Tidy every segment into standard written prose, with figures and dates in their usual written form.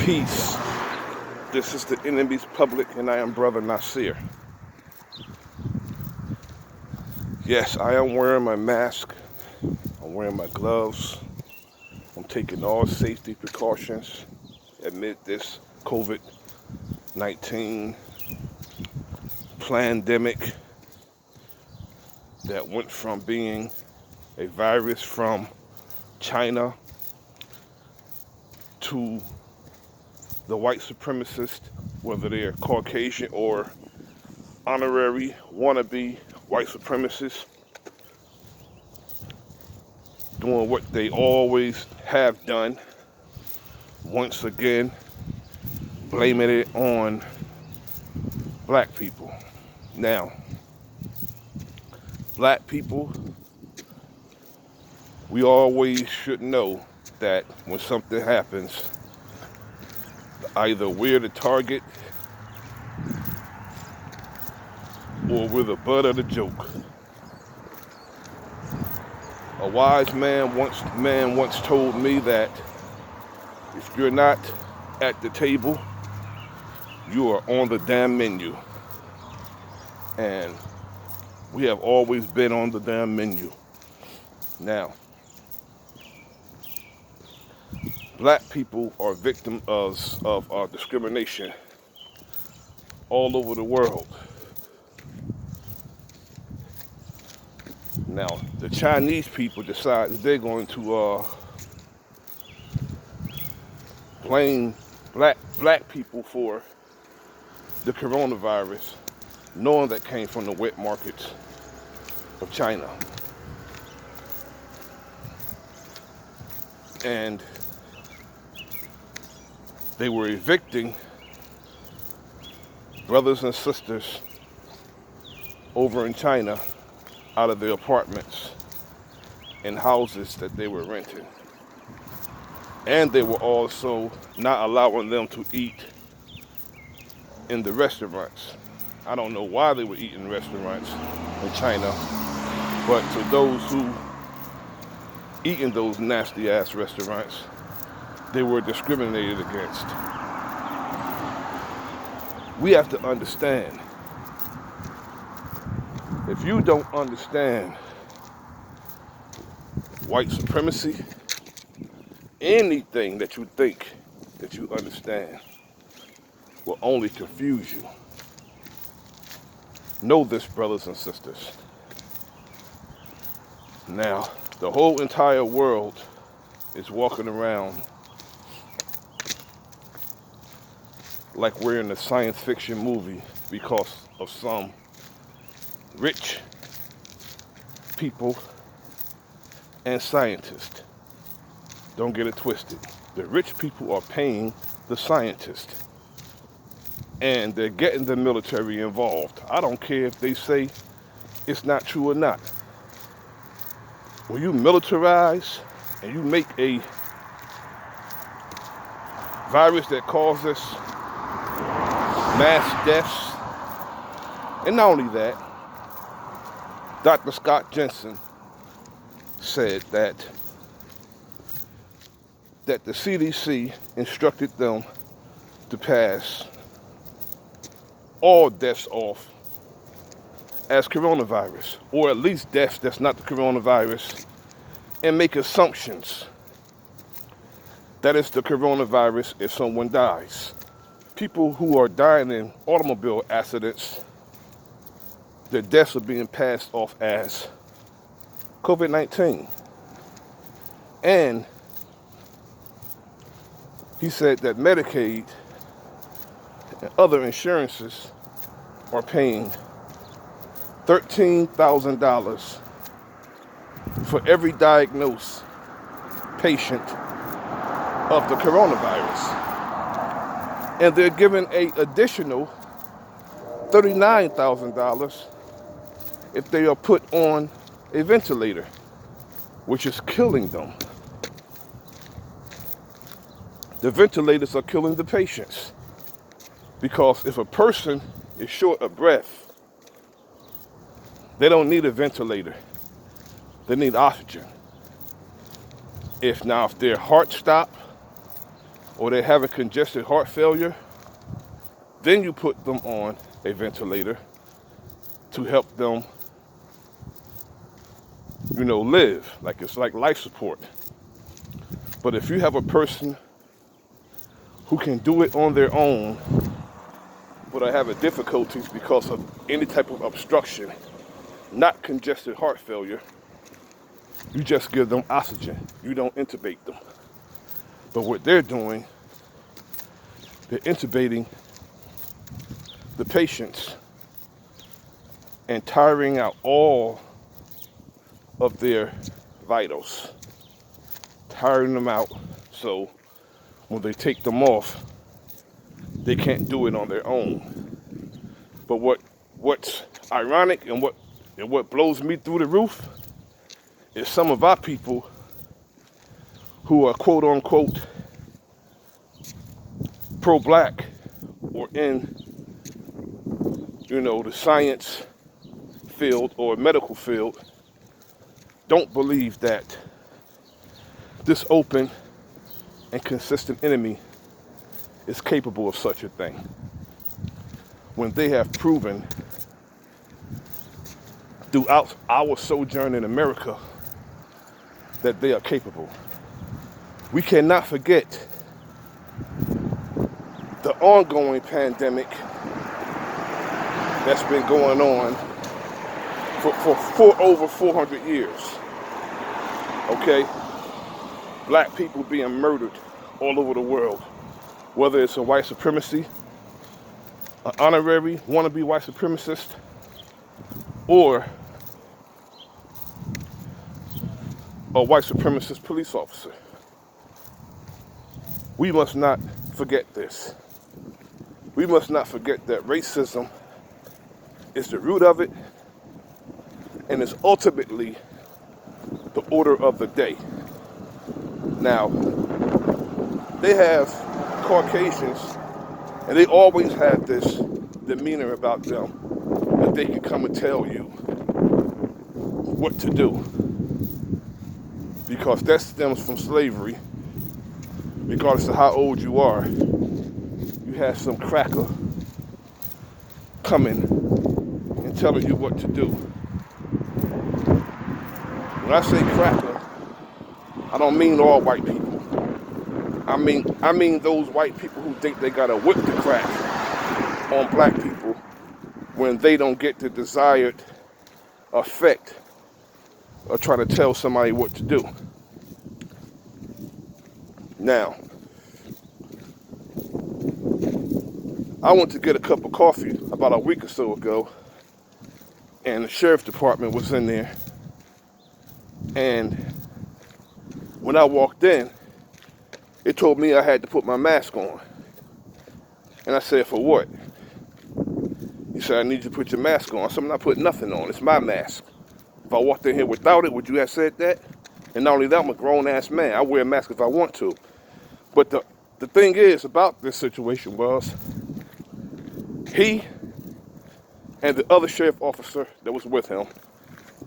Peace. This is the enemy's public, and I am Bro.Nasir. Yes, I am wearing my mask. I'm wearing my gloves. I'm taking all safety precautions amid this COVID-19 plandemic that went from being a virus from China to the white supremacists, whether they're Caucasian or honorary wannabe white supremacists, doing what they always have done, once again blaming it on black people. Now, black people, we always should know that when something happens, either we're the target or we're the butt of the joke. A wise man once told me that if you're not at the table, you are on the damn menu. And we have always been on the damn menu. Now, black people are victims of discrimination all over the world. Now, the Chinese people decide that they're going to blame black people for the coronavirus, knowing that came from the wet markets of China. And they were evicting brothers and sisters over in China out of their apartments and houses that they were renting. And they were also not allowing them to eat in the restaurants. I don't know why they were eating in restaurants in China, but to those who eat in those nasty ass restaurants, they were discriminated against. We have to understand, if you don't understand white supremacy, anything that you think that you understand will only confuse you. Know this, brothers and sisters. Now, the whole entire world is walking around like we're in a science fiction movie because of some rich people and scientists. Don't get it twisted. The rich people are paying the scientists, and they're getting the military involved. I don't care if they say it's not true or not. When you militarize and you make a virus that causes mass deaths, and not only that, Dr. Scott Jensen said that the CDC instructed them to pass all deaths off as coronavirus, or at least deaths that's not the coronavirus, and make assumptions that it's the coronavirus if someone dies. People who are dying in automobile accidents, their deaths are being passed off as COVID-19. And he said that Medicaid and other insurances are paying $13,000 for every diagnosed patient of the coronavirus. And they're giving an additional $39,000 if they are put on a ventilator, which is killing them. The ventilators are killing the patients, because if a person is short of breath, they don't need a ventilator. They need oxygen. If their heart stops or they're having congested heart failure, then you put them on a ventilator to help them, live. Like it's like life support. But if you have a person who can do it on their own, but are having difficulties because of any type of obstruction, not congested heart failure, you just give them oxygen. You don't intubate them. But what they're doing, they're intubating the patients and tiring out all of their vitals, tiring them out, so when they take them off, they can't do it on their own. But what's ironic and what blows me through the roof is some of our people who are quote unquote pro-black or in the science field or medical field don't believe that this open and consistent enemy is capable of such a thing, when they have proven throughout our sojourn in America that they are capable. We cannot forget the ongoing pandemic that's been going on for over 400 years. Okay? Black people being murdered all over the world, whether it's a white supremacy, an honorary wannabe white supremacist, or a white supremacist police officer. We must not forget this. We must not forget that racism is the root of it, and is ultimately the order of the day. Now, they have Caucasians, and they always have this demeanor about them that they can come and tell you what to do, because that stems from slavery. Regardless of how old you are, you have some cracker coming and telling you what to do. When I say cracker, I don't mean all white people. I mean those white people who think they gotta whip the crack on black people when they don't get the desired effect of trying to tell somebody what to do. Now, I went to get a cup of coffee about a week or so ago, and the sheriff's department was in there, and when I walked in, it told me I had to put my mask on. And I said, for what? He said, I need you to put your mask on. I said, I'm not putting nothing on. It's my mask. If I walked in here without it, would you have said that? And not only that, I'm a grown-ass man. I wear a mask if I want to. But the thing is about this situation was, he and the other sheriff officer that was with him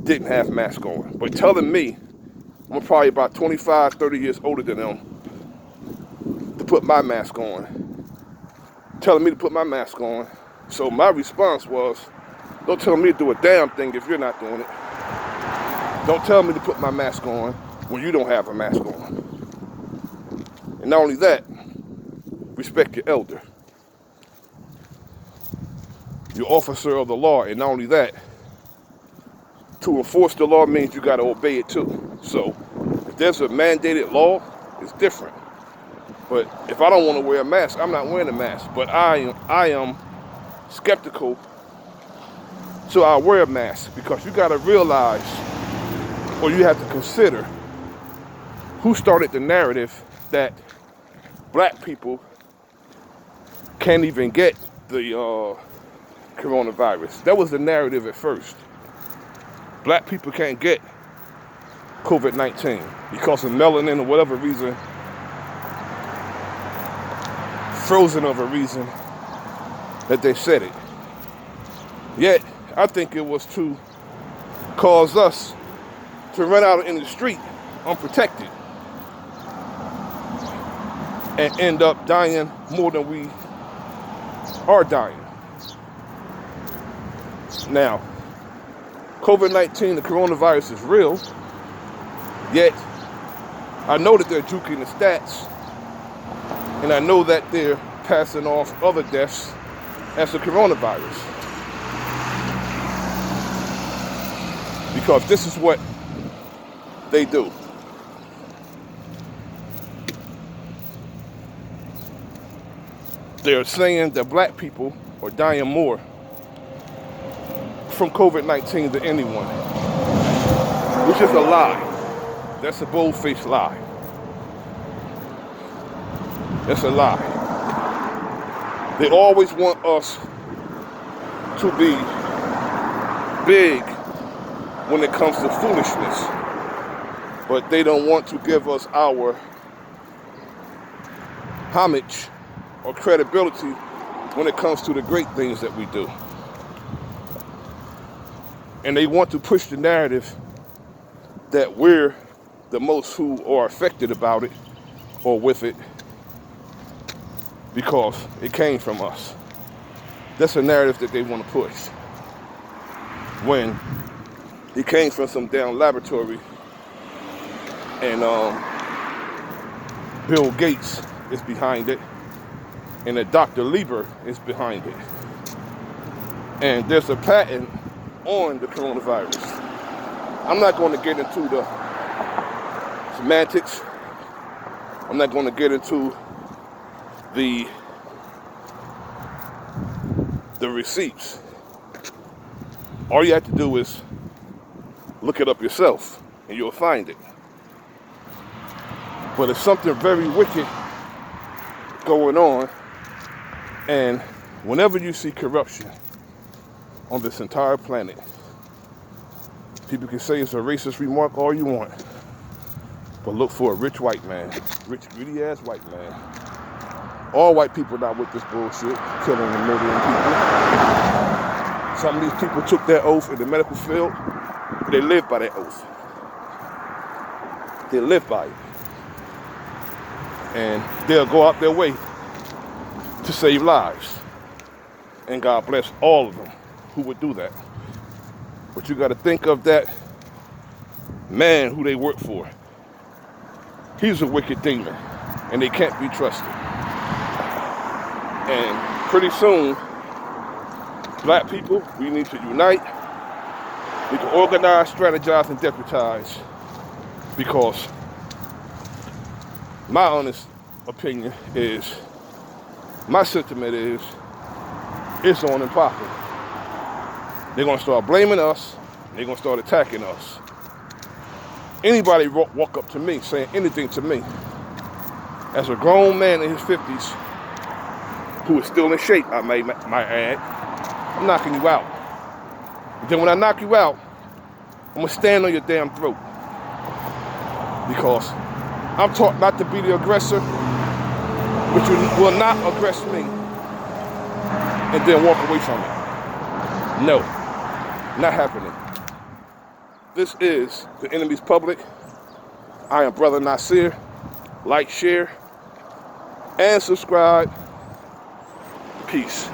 didn't have masks on. But telling me, I'm probably about 25, 30 years older than them, to put my mask on. Telling me to put my mask on. So my response was, don't tell me to do a damn thing if you're not doing it. Don't tell me to put my mask on when you don't have a mask on. And not only that, respect your elder. You're officer of the law, and not only that, to enforce the law means you gotta obey it too. So if there's a mandated law, it's different. But if I don't want to wear a mask, I'm not wearing a mask. But I am skeptical, so I wear a mask, because you gotta realize, or you have to consider, who started the narrative that black people can't even get the coronavirus. That was the narrative at first. Black people can't get COVID-19 because of melanin or whatever reason, frozen of a reason that they said it. Yet, I think it was to cause us to run out in the street unprotected. and end up dying more than we are dying. Now, COVID-19, the coronavirus is real, yet I know that they're juking the stats, and I know that they're passing off other deaths as the coronavirus. Because this is what they do. They're saying that black people are dying more from COVID-19 than anyone, which is a lie. That's a bold-faced lie. That's a lie. They always want us to be big when it comes to foolishness, but they don't want to give us our homage or credibility when it comes to the great things that we do. And they want to push the narrative that we're the most who are affected about it or with it because it came from us. That's a narrative that they want to push, when it came from some damn laboratory and Bill Gates is behind it and that Dr. Lieber is behind it. And there's a patent on the coronavirus. I'm not going to get into the semantics. I'm not going to get into the receipts. All you have to do is look it up yourself and you'll find it. But it's something very wicked going on, and whenever you see corruption on this entire planet, people can say it's a racist remark all you want, but look for a rich white man, rich greedy ass white man. All white people not with this bullshit, killing and murdering people. Some of these people took their oath in the medical field, but they live by that oath. They live by it. And they'll go out their way to save lives. And God bless all of them who would do that. But you got to think of that man who they work for. He's a wicked demon, and they can't be trusted. And pretty soon, black people, we need to unite. We can organize, strategize, and deputize, because my honest opinion is, my sentiment is, it's on and popping. They're going to start blaming us. They're going to start attacking us. Anybody walk up to me saying anything to me, as a grown man in his 50s, who is still in shape, I might add, I'm knocking you out. But then when I knock you out, I'm going to stand on your damn throat. Because I'm taught not to be the aggressor, but you will not aggress me and then walk away from it. No, not happening. This is The Enemy's Public. I am Bro.Nasir. Like, share, and subscribe. Peace.